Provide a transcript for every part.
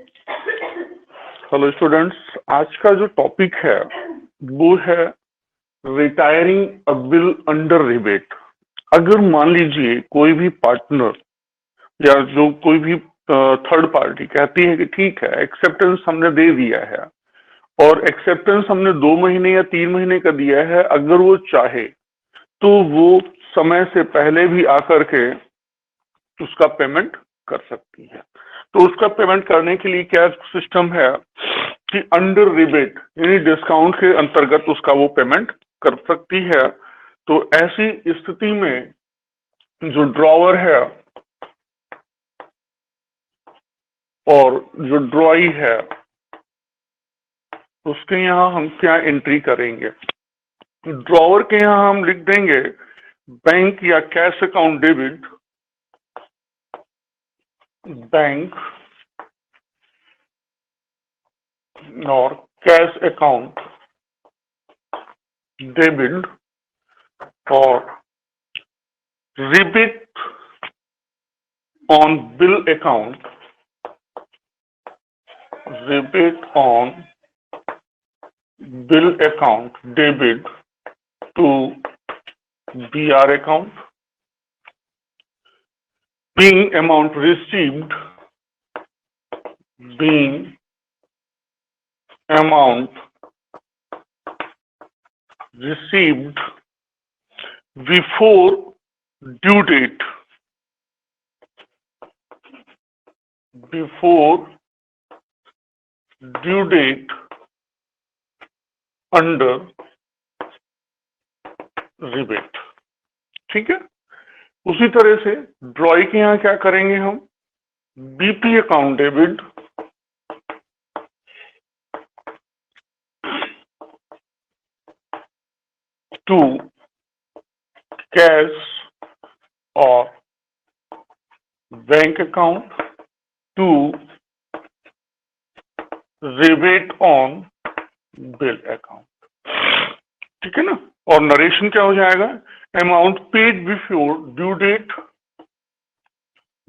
Hello students, आज का जो टॉपिक है वो है रिटायरिंग अ बिल अंडर रिबेट। अगर मान लीजिए कोई भी पार्टनर या जो कोई भी थर्ड पार्टी कहती है कि ठीक है, एक्सेप्टेंस हमने दे दिया है और एक्सेप्टेंस हमने 2 महीने या 3 महीने का दिया है, अगर वो चाहे तो वो समय से पहले भी आकर के उसका पेमेंट कर सकती है। तो उसका पेमेंट करने के लिए क्या सिस्टम है कि अंडर रिबेट यानी डिस्काउंट के अंतर्गत उसका वो पेमेंट कर सकती है। तो ऐसी स्थिति में जो ड्रॉवर है और जो ड्रॉई है उसके यहाँ हम क्या एंट्री करेंगे। ड्रॉवर के यहाँ हम लिख देंगे बैंक या कैश अकाउंट डेबिट, बैंक और कैश अकाउंट डेबिट और rebate on bill account, rebate on bill account debit to BR account, being amount received, being amount received before due date, before due date under rebate. ठीक है, उसी तरह से ड्रॉई के यहाँ क्या करेंगे हम, BP account debit to cash और bank account to rebate on bill account. ठीक है ना। और नरेशन क्या हो जाएगा, amount paid before due date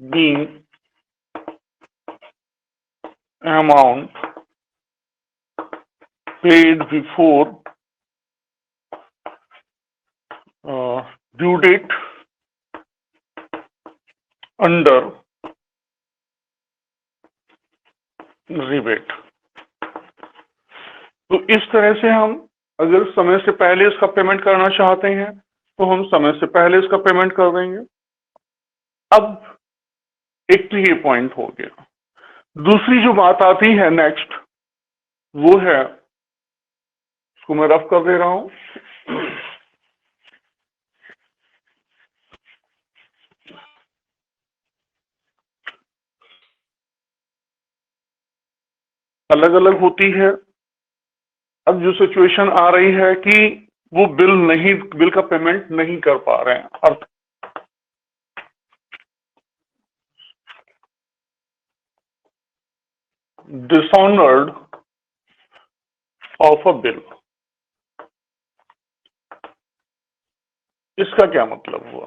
being amount paid before due date under rebate. तो इस तरह से हम अगर समय से पहले इसका पेमेंट करना चाहते हैं तो हम समय से पहले इसका पेमेंट कर देंगे। अब एक तो ये पॉइंट हो गया। दूसरी जो बात आती है नेक्स्ट, वो है, इसको मैं रफ कर दे रहा हूं। अलग अलग होती है। अब जो सिचुएशन आ रही है कि वो बिल का पेमेंट नहीं कर पा रहे हैं, अर्थ डिसऑनर्ड ऑफ अ बिल। इसका क्या मतलब हुआ,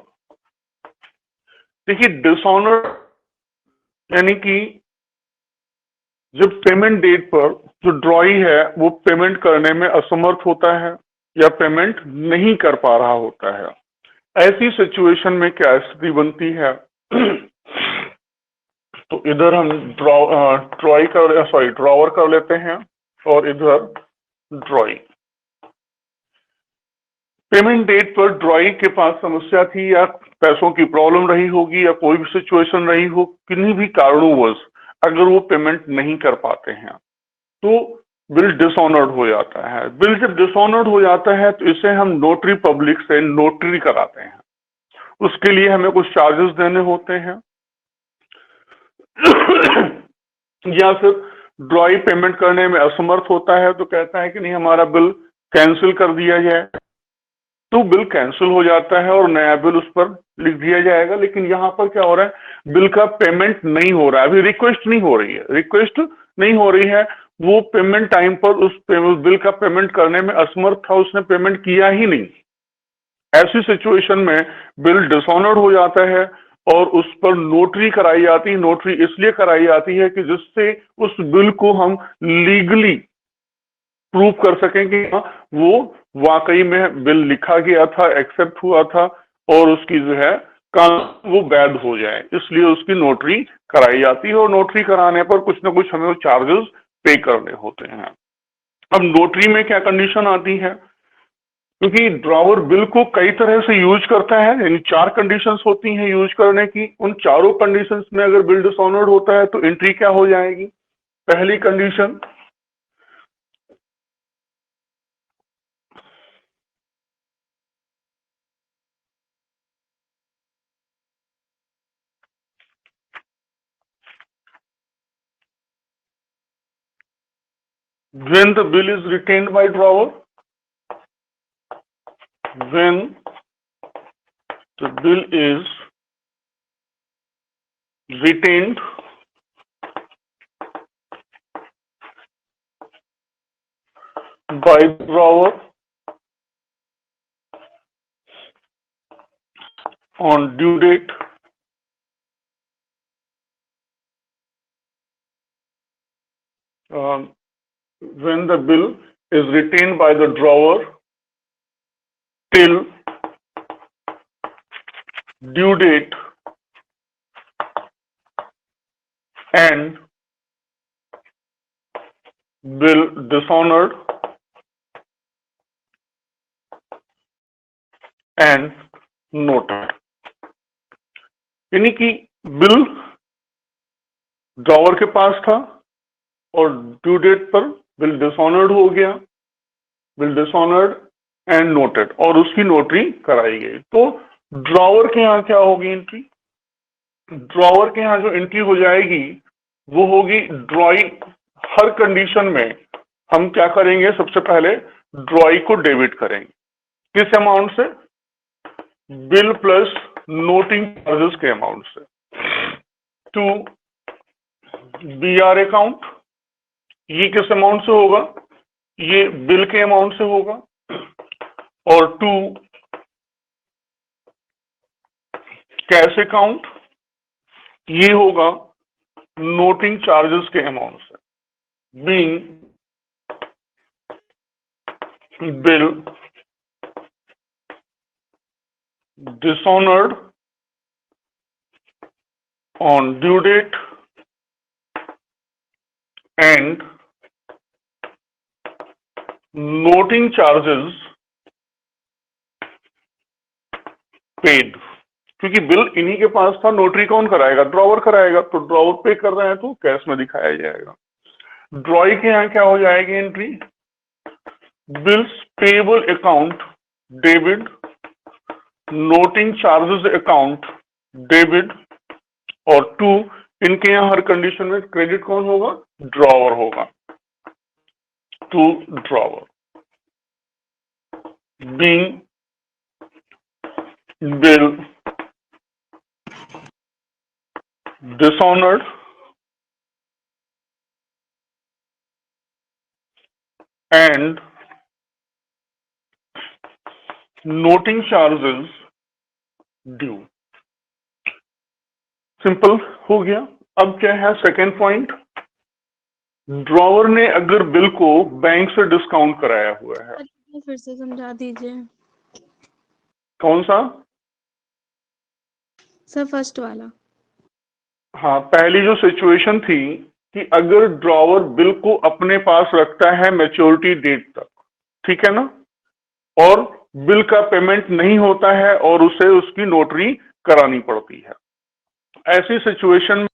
देखिए डिसऑनर्ड यानी कि जब पेमेंट डेट पर जो ड्रॉई है वो पेमेंट करने में असमर्थ होता है या पेमेंट नहीं कर पा रहा होता है, ऐसी सिचुएशन में क्या स्थिति बनती है। तो इधर हम ड्रॉवर कर लेते हैं और इधर ड्रॉई। पेमेंट डेट पर ड्रॉई के पास समस्या थी या पैसों की प्रॉब्लम रही होगी या कोई भी सिचुएशन रही हो, किन्हीं भी कारणोंवश अगर वो पेमेंट नहीं कर पाते हैं तो बिल डिसऑनर्ड हो जाता है। बिल जब डिसऑनर्ड हो जाता है तो इसे हम नोटरी पब्लिक से नोटरी कराते हैं। उसके लिए हमें कुछ चार्जेस देने होते हैं या फिर ड्रॉई पेमेंट करने में असमर्थ होता है तो कहता है कि नहीं, हमारा बिल कैंसिल कर दिया जाए, तो बिल कैंसिल हो जाता है और नया बिल उस पर लिख दिया जाएगा। लेकिन यहाँ पर क्या हो रहा है, बिल का पेमेंट नहीं हो रहा है, अभी रिक्वेस्ट नहीं हो रही है, वो पेमेंट टाइम पर उस बिल का पेमेंट करने में असमर्थ था, उसने पेमेंट किया ही नहीं। ऐसी सिचुएशन में बिल डिसऑनर्ड हो जाता है और उस पर नोटरी कराई जाती है। नोटरी इसलिए कराई जाती है कि जिससे उस बिल को हम लीगली प्रूव कर सकें कि हाँ वो वाकई में बिल लिखा गया था, एक्सेप्ट हुआ था और उसकी जो है कानून वो वैध हो जाए, इसलिए उसकी नोटरी कराई जाती है। और नोटरी कराने पर कुछ ना कुछ हमें चार्जेस पे करने होते हैं। अब नोटरी में क्या कंडीशन आती है, क्योंकि ड्रॉवर बिल को कई तरह से यूज करता है, यानी 4 कंडीशंस होती हैं यूज करने की। उन चारों कंडीशंस में अगर बिल डिसऑनर्ड होता है तो एंट्री क्या हो जाएगी। पहली condition, when the bill is retained by drawer, when the bill is retained by drawer on due date, when the bill is retained by the drawer till due date and bill dishonored and noted। यानी कि bill drawer के पास था और due date पर bill dishonoured हो गया, bill dishonoured and noted, और उसकी नोटरी कराई गई। तो ड्रॉवर के यहाँ क्या होगी एंट्री, ड्रॉवर के यहाँ जो एंट्री हो जाएगी वो होगी ड्रॉई। हर कंडीशन में हम क्या करेंगे, सबसे पहले ड्रॉई को डेबिट करेंगे। किस अमाउंट से, बिल प्लस नोटिंग चार्जेस के अमाउंट से, टू बीआर अकाउंट। ये किस अमाउंट से होगा, ये बिल के अमाउंट से होगा। और टू कैश अकाउंट, ये होगा नोटिंग चार्जेस के अमाउंट से, being bill dishonored on due date and noting charges paid। क्योंकि बिल इन्हीं के पास था, नोटरी कौन कराएगा, ड्रॉवर कराएगा, तो ड्रॉवर पे कर रहे हैं तो कैश में दिखाया जाएगा। ड्रॉई के यहाँ क्या हो जाएगी entry, bills payable account debit, noting charges account debit, और टू इनके यहाँ हर कंडीशन में क्रेडिट कौन होगा, ड्रॉवर होगा, to drawer, being bill dishonored and noting charges due। Simple हो गया। अब क्या है सेकेंड पॉइंट, ड्रॉवर ने अगर बिल को बैंक से डिस्काउंट कराया हुआ है। फिर से समझा दीजिए। कौन सा सर, फर्स्ट वाला। हाँ, पहली जो सिचुएशन थी कि अगर ड्रॉवर बिल को अपने पास रखता है मैच्योरिटी डेट तक, ठीक है ना, और बिल का पेमेंट नहीं होता है और उसे उसकी नोटरी करानी पड़ती है, ऐसी सिचुएशन में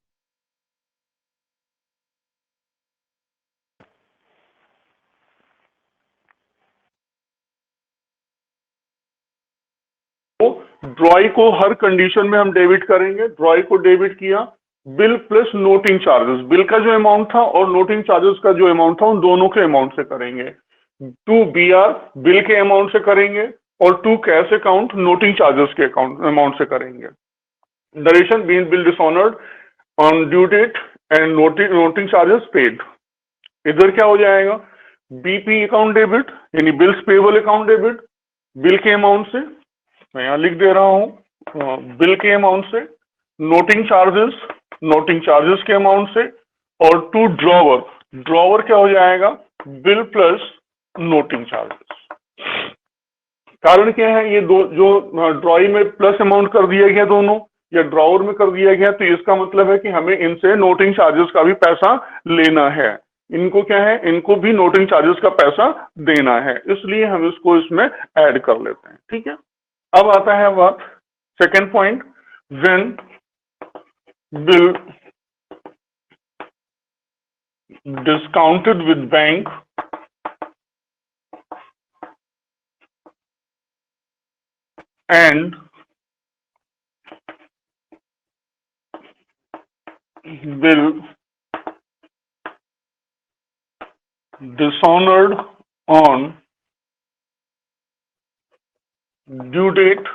ड्रॉई को हर कंडीशन में हम डेबिट करेंगे। ड्रॉई को डेबिट किया, bill plus noting charges, bill का जो अमाउंट था और नोटिंग चार्जेस का जो अमाउंट था उन दोनों के अमाउंट से करेंगे। टू बीआर बिल के अमाउंट से करेंगे और to cash account noting charges के अकाउंट अमाउंट से करेंगे। Narration being bill dishonoured on due date and noting charges paid. इधर क्या हो जाएगा, बीपी अकाउंट डेबिट यानी bills payable account debit, bill के अमाउंट से, मैं यहां लिख दे रहा हूं बिल के अमाउंट से, नोटिंग चार्जेस के अमाउंट से, और टू ड्रॉवर, ड्रॉवर क्या हो जाएगा, बिल प्लस नोटिंग चार्जेस। कारण क्या है, ये दो जो ड्रॉई में प्लस अमाउंट कर दिया गया दोनों, या ड्रॉवर में कर दिया गया, तो इसका मतलब है कि हमें इनसे नोटिंग चार्जेस का भी पैसा लेना है। इनको क्या है, इनको भी नोटिंग चार्जेस का पैसा देना है, इसलिए हम इसको इसमें ऐड कर लेते हैं। ठीक है, अब आता है बात second point, when bill discounted with bank and bill dishonored on due date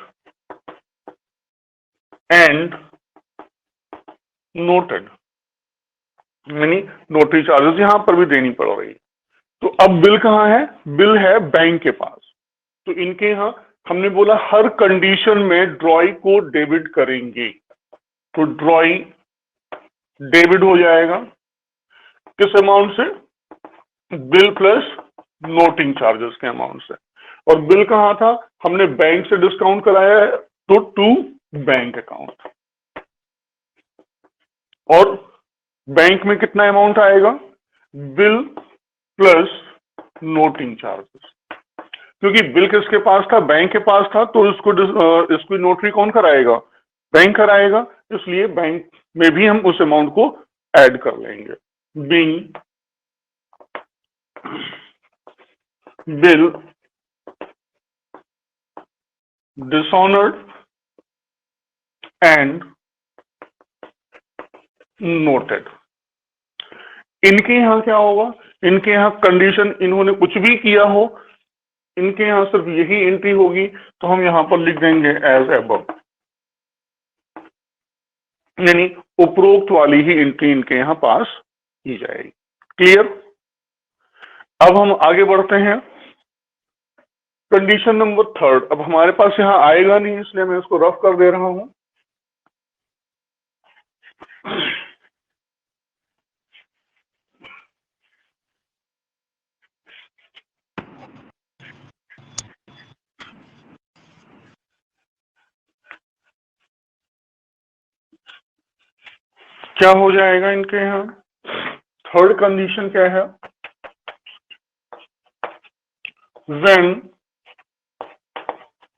and noted, यानी नोटरी चार्जेस यहां पर भी देनी पड़ रही है। तो अब बिल कहां है, बिल है बैंक के पास। तो इनके यहां हमने बोला हर कंडीशन में ड्रॉई को डेबिट करेंगे, तो ड्रॉई डेबिट हो जाएगा किस अमाउंट से, बिल प्लस नोटिंग चार्जेस के अमाउंट से। और बिल कहां था, हमने बैंक से डिस्काउंट कराया है, तो टू बैंक अकाउंट। और बैंक में कितना अमाउंट आएगा, बिल प्लस नोटिंग चार्जेस। क्योंकि बिल किसके पास था, बैंक के पास था, तो इसको नोटरी कौन कराएगा, बैंक कराएगा, इसलिए बैंक में भी हम उस अमाउंट को ऐड कर लेंगे। Being bill dishonoured and noted. इनके यहां क्या होगा, इनके यहां कंडीशन, इन्होंने कुछ भी किया हो, इनके यहां सिर्फ यही एंट्री होगी, तो हम यहां पर लिख देंगे एज अबव, यानी उपरोक्त वाली ही एंट्री इनके यहां पास की जाएगी। क्लियर। अब हम आगे बढ़ते हैं, कंडीशन नंबर थर्ड। अब हमारे पास यहां आएगा नहीं, इसलिए मैं इसको रफ कर दे रहा हूं। क्या हो जाएगा इनके यहां, थर्ड कंडीशन क्या है, when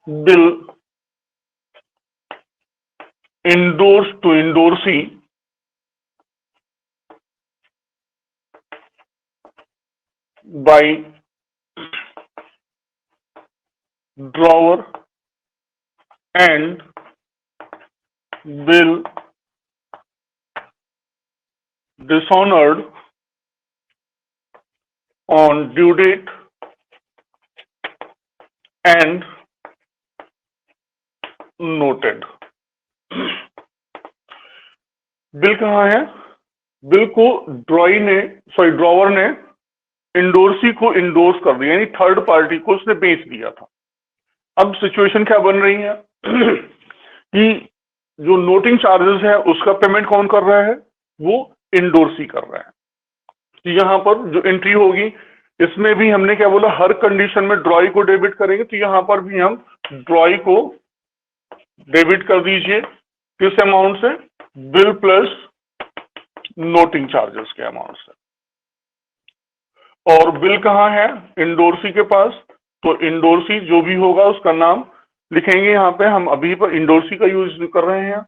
bill endorsed to endorsee by drawer and bill dishonored on due date and noted। Bill कहां है, बिल को ड्रॉवर ने इंडोर्सी को इंडोर्स कर दिया, यानी थर्ड पार्टी को उसने बेच दिया था। अब सिचुएशन क्या बन रही है कि जो नोटिंग चार्जेस है उसका पेमेंट कौन कर रहा है, वो इंडोर्सी कर रहा है। तो यहां पर जो एंट्री होगी, इसमें भी हमने क्या बोला, हर कंडीशन में ड्रॉई को डेबिट करेंगे, तो यहां पर भी हम ड्रॉई को डेबिट कर दीजिए किस अमाउंट से, बिल प्लस नोटिंग चार्जेस के अमाउंट से। और बिल कहां है, इंडोर्सी के पास, तो इंडोर्सी जो भी होगा उसका नाम लिखेंगे यहां पे, हम अभी पर इंडोर्सी का यूज कर रहे हैं,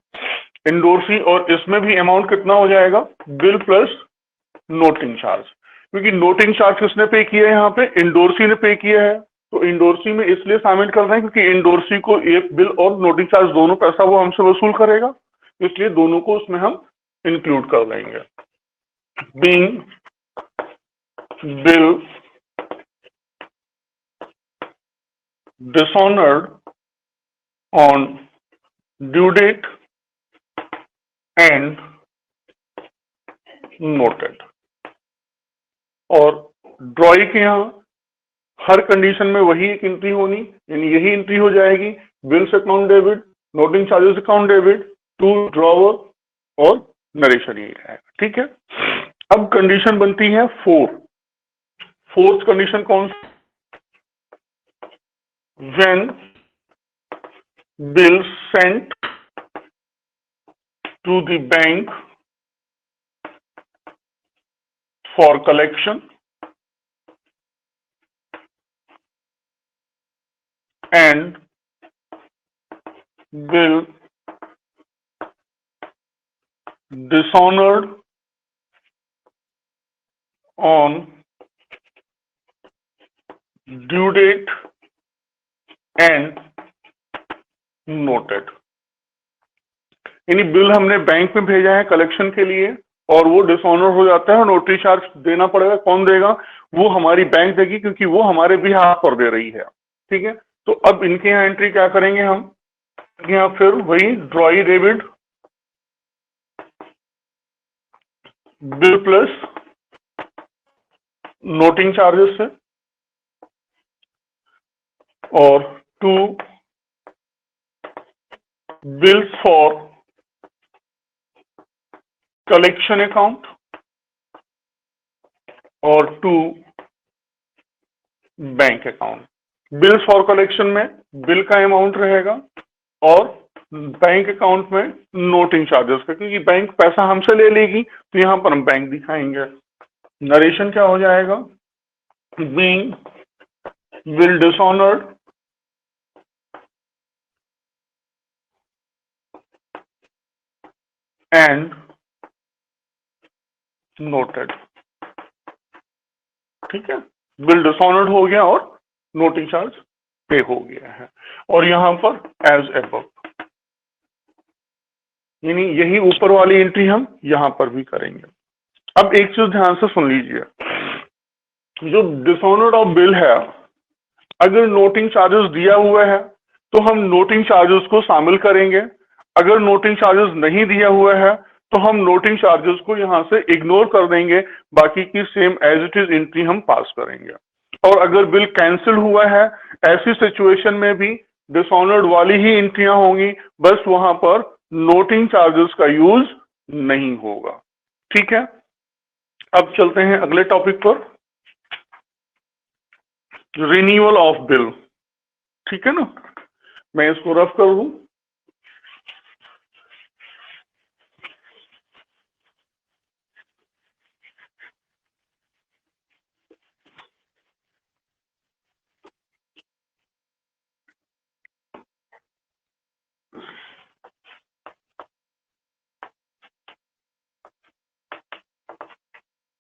इंडोर्सी। और इसमें भी अमाउंट कितना हो जाएगा, बिल प्लस नोटिंग चार्ज। क्योंकि नोटिंग चार्ज किसने पे किया है, यहाँ पे इंडोर्सी ने पे किया है, तो इंडोर्सी में इसलिए शामिल कर रहे हैं क्योंकि इंडोर्सी को एक बिल और नोटिंग चार्ज दोनों पैसा वो हमसे वसूल करेगा, इसलिए दोनों को उसमें हम इंक्लूड कर लेंगे। Being bill dishonored on due date and noted। और ड्रॉई के यहां हर कंडीशन में वही एक एंट्री होनी, यानी यही एंट्री हो जाएगी, bills account debit, noting charges account debit, to drawer और नरेशन यही रहेगा। ठीक है, अब कंडीशन बनती है फोर्थ कंडीशन कौन सी? When bill sent to the bank for collection and bill dishonored on due date and noted। यानी बिल हमने बैंक में भेजा है कलेक्शन के लिए और वो डिसऑनर हो जाता है, नोटरी चार्ज देना पड़ेगा। कौन देगा? वो हमारी बैंक देगी, क्योंकि वो हमारे बिहाफ पर दे रही है। ठीक है, तो अब इनके यहाँ एंट्री क्या करेंगे हम? यहाँ फिर वही drawee debit bill plus noting charges से, और to bills for collection account और to bank account. Bills for collection में बिल का अमाउंट रहेगा और बैंक अकाउंट में नोटिंग चार्जेस का, क्योंकि बैंक पैसा हमसे ले लेगी तो यहां पर हम बैंक दिखाएंगे। नरेशन क्या हो जाएगा? Being bill dishonoured and noted. ठीक है, बिल डिसऑनर्ड हो गया और नोटिंग चार्ज पे हो गया है, और यहां पर एज एबव, यानी यही ऊपर वाली एंट्री हम यहां पर भी करेंगे। अब एक चीज ध्यान से सुन लीजिए, जो डिसऑनर्ड ऑफ बिल है, अगर नोटिंग चार्जेस दिया हुआ है तो हम नोटिंग चार्जेस को शामिल करेंगे। अगर नोटिंग चार्जेस नहीं दिया हुआ है तो हम नोटिंग चार्जेस को यहां से इग्नोर कर देंगे, बाकी की same as it is entry हम पास करेंगे। और अगर बिल कैंसिल हुआ है, ऐसी सिचुएशन में भी डिसऑनर्ड वाली ही एंट्रियां होंगी, बस वहां पर नोटिंग चार्जेस का यूज नहीं होगा। ठीक है, अब चलते हैं अगले टॉपिक पर, रिन्यूअल ऑफ बिल। ठीक है ना, मैं इसको रफ कर दूं।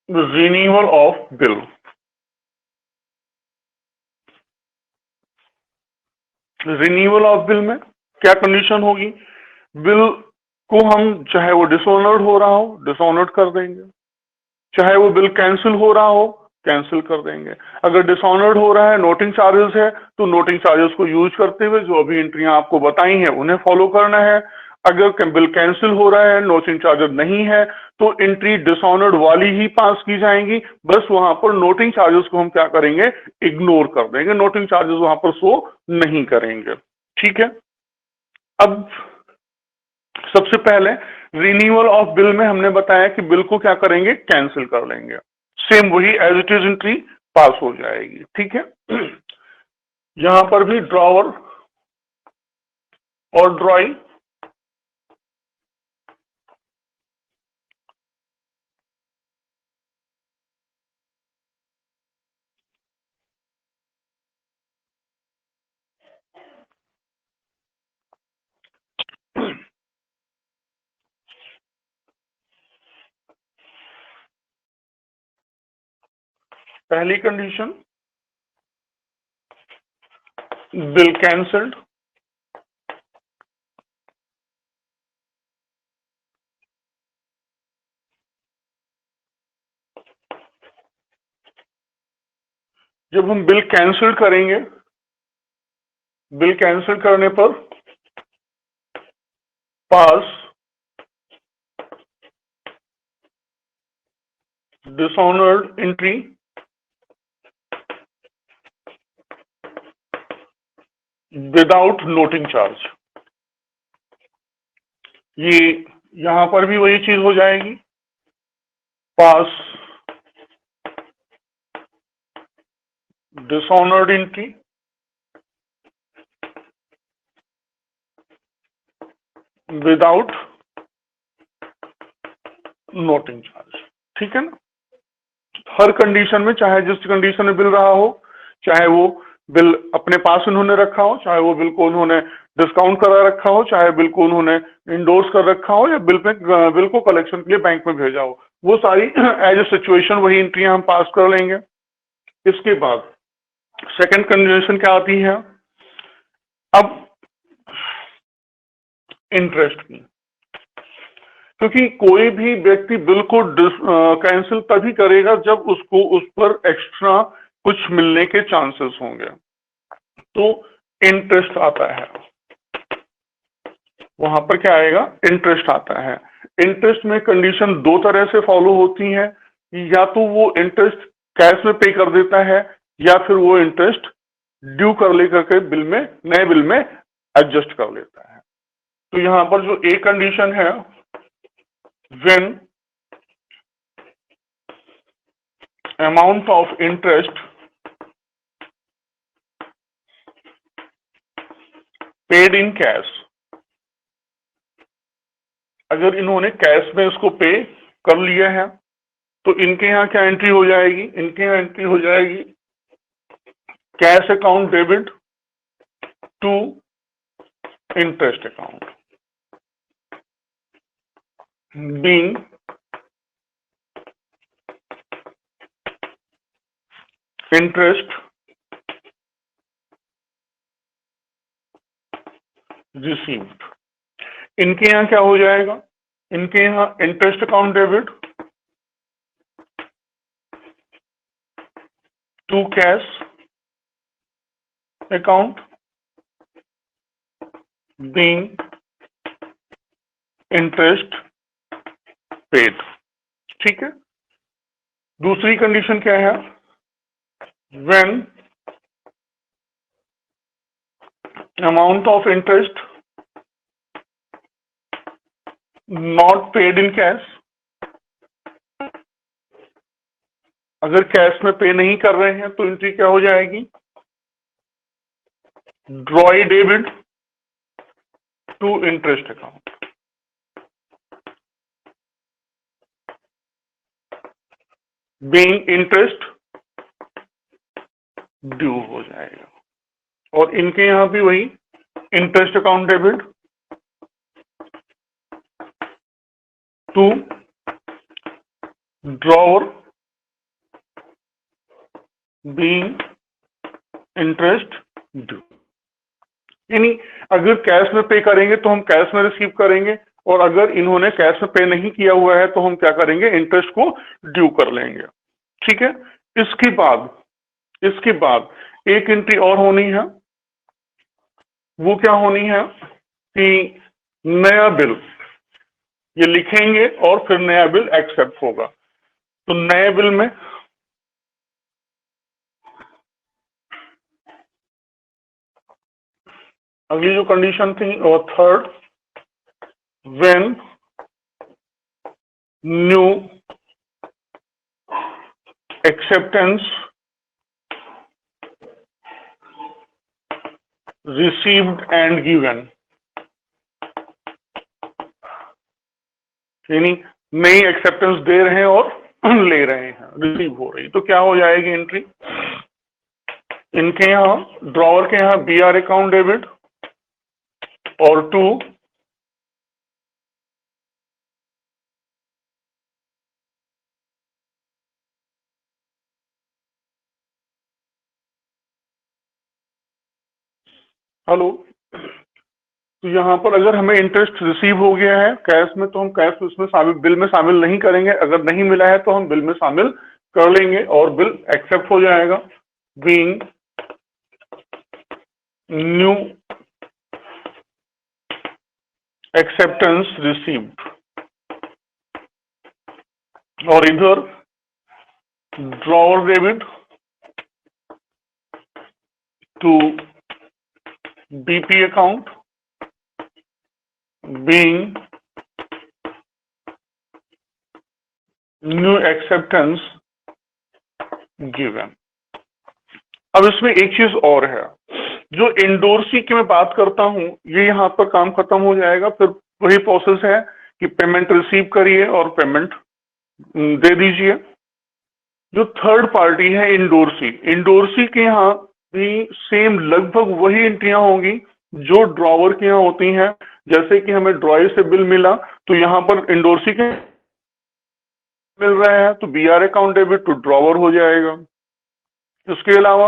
Renewal of bill. Renewal of bill में क्या कंडीशन होगी? बिल को हम, चाहे वो डिसऑनर्ड हो रहा हो, डिसऑनर्ड कर देंगे, चाहे वो बिल कैंसिल हो रहा हो, कैंसिल कर देंगे। अगर डिसऑनर्ड हो रहा है, नोटिंग चार्जेस है, तो नोटिंग चार्जेस को यूज करते हुए जो अभी एंट्रियां आपको बताई हैं उन्हें फॉलो करना है। अगर बिल कैंसिल हो रहा है, नोटिंग चार्जेस नहीं है, तो एंट्री डिसऑनर्ड वाली ही पास की जाएंगी, बस वहां पर नोटिंग चार्जेस को हम क्या करेंगे? इग्नोर कर देंगे, नोटिंग चार्जेस वहां पर शो नहीं करेंगे। ठीक है, अब सबसे पहले रिन्यूअल ऑफ बिल में हमने बताया कि बिल को क्या करेंगे? कैंसिल कर लेंगे। सेम वही as it is entry pass हो जाएगी। ठीक है, यहां पर भी ड्रॉवर और ड्रॉइंग पहली कंडीशन, बिल कैंसल्ड। जब हम बिल कैंसिल करेंगे, बिल कैंसिल करने पर pass dishonoured entry without noting charge, ये यहां पर भी वही चीज हो जाएगी, pass dishonoured entry without noting charge. ठीक है ना, हर कंडीशन में, चाहे जिस कंडीशन में बिल रहा हो, चाहे वो बिल अपने पास उन्होंने रखा हो, चाहे वो बिल को उन्होंने डिस्काउंट करा रखा हो, चाहे बिल को उन्होंने इंडोर्स कर रखा हो, या बिल को कलेक्शन के लिए बैंक में भेजा हो, वो सारी एज ए सिचुएशन वही एंट्रियां हम पास कर लेंगे। इसके बाद सेकंड कंडीशन क्या आती है, अब इंटरेस्ट की, क्योंकि कोई भी व्यक्ति बिल को कैंसिल तभी करेगा जब उसको उस पर एक्स्ट्रा कुछ मिलने के चांसेस होंगे, तो इंटरेस्ट आता है, वहां पर क्या आएगा, इंटरेस्ट आता है। इंटरेस्ट में कंडीशन दो तरह से फॉलो होती है, या तो वो इंटरेस्ट कैश में पे कर देता है, या फिर वो इंटरेस्ट ड्यू कर लेकर के बिल में, नए बिल में एडजस्ट कर लेता है। तो यहां पर जो एक कंडीशन है, when amount of interest paid in cash, अगर इन्होंने कैश में इसको पे कर लिया है तो इनके यहाँ क्या एंट्री हो जाएगी, इनके यहाँ एंट्री हो जाएगी cash account debit to interest account, being interest received. इनके यहाँ क्या हो जाएगा, इनके यहाँ interest account debit to cash account being interest paid. ठीक है, दूसरी कंडीशन क्या है, when amount of interest not paid in cash, अगर कैश में पे नहीं कर रहे हैं तो एंट्री क्या हो जाएगी, drawee debit to interest account, being interest due हो जाएगा। और इनके यहां भी वही interest account debit to drawer being interest due. यानी अगर कैश में पे करेंगे तो हम कैश में रिसीव करेंगे, और अगर इन्होंने कैश में पे नहीं किया हुआ है तो हम क्या करेंगे, इंटरेस्ट को ड्यू कर लेंगे। ठीक है, इसके बाद एक एंट्री और होनी है, वो क्या होनी है कि नया बिल, ये लिखेंगे और फिर नया बिल एक्सेप्ट होगा। तो नए बिल में अगली जो कंडीशन थी वो third, when new acceptance received and given, यानी नई एक्सेप्टेंस दे रहे हैं और ले रहे हैं, रिसीव हो रही, तो क्या हो जाएगी एंट्री, इनके यहाँ ड्रॉवर के यहाँ बीआर अकाउंट डेबिट और टू हेलो, तो यहाँ पर अगर हमें इंटरेस्ट रिसीव हो गया है कैश में तो हम कैश उसमें शामिल, बिल में शामिल नहीं करेंगे, अगर नहीं मिला है तो हम बिल में शामिल कर लेंगे और बिल एक्सेप्ट हो जाएगा, बीइंग न्यू एक्सेप्टेंस रिसीव्ड। और इधर drawer debit to BP account being new acceptance given. अब इसमें एक चीज और है, जो इंडोर्सी की मैं बात करता हूं, ये यहाँ पर काम खत्म हो जाएगा, फिर वही प्रोसेस है कि पेमेंट रिसीव करिए और पेमेंट दे दीजिए। जो थर्ड पार्टी है इंडोर्सी, इंडोर्सी के यहाँ भी सेम लगभग वही एंट्रियां होंगी जो ड्रॉवर के यहाँ होती हैं। जैसे कि हमें ड्रॉई से बिल मिला तो यहाँ पर इंडोर्सी के मिल रहा है तो BR account debit to drawer हो जाएगा। उसके अलावा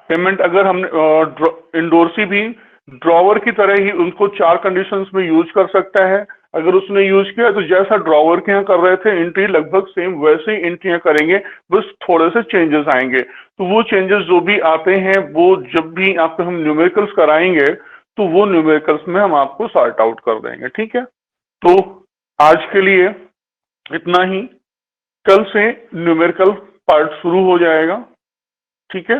पेमेंट अगर हमने इंडोर्सी भी ड्रॉवर की तरह ही उनको 4 कंडीशंस में यूज कर सकता है। अगर उसने यूज किया तो जैसा ड्रॉवर के यहाँ कर रहे थे एंट्री, लगभग सेम वैसे ही एंट्रियां करेंगे, बस थोड़े से चेंजेस आएंगे। तो वो चेंजेस जो भी आते हैं वो जब भी आपको हम न्यूमेरिकल्स कराएंगे तो वो न्यूमेरिकल्स में हम आपको सॉर्ट आउट कर देंगे। ठीक है, तो आज के लिए इतना ही। कल से न्यूमेरिकल पार्ट शुरू हो जाएगा। ठीक है।